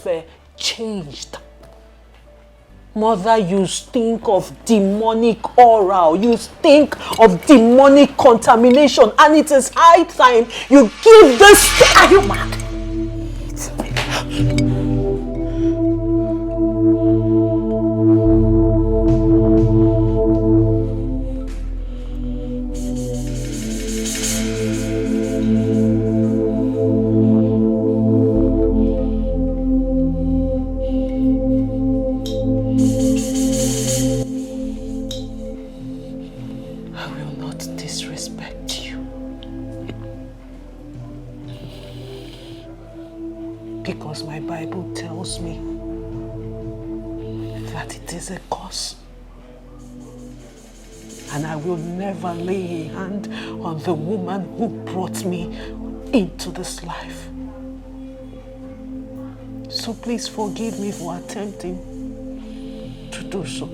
atmosphere changed. Mother, you stink of demonic aura. You stink of demonic contamination. And it is high time you give this... Are you mad? Because my Bible tells me that it is a curse. And I will never lay a hand on the woman who brought me into this life. So please forgive me for attempting to do so.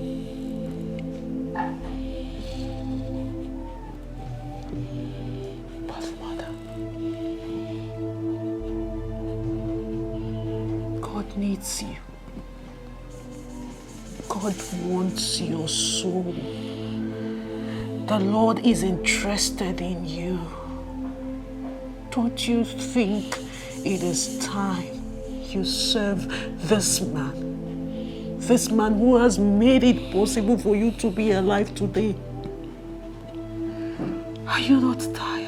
Needs you. God wants your soul. The Lord is interested in you. Don't you think it is time you serve this man? This man who has made it possible for you to be alive today. Are you not tired?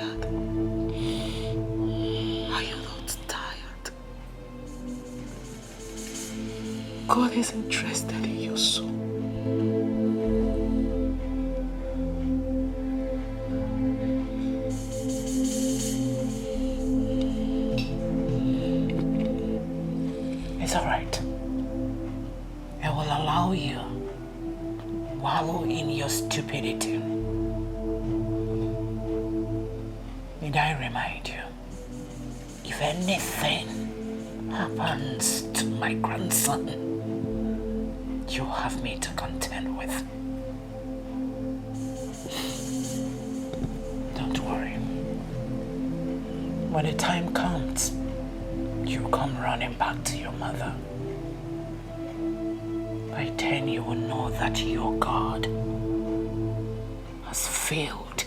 God is interested in your soul. It's all right. I will allow you wallow in your stupidity. Need I remind you, if anything happens to my grandson, you have me to contend with. Don't worry. When the time comes, you come running back to your mother. By then you will know that your God has failed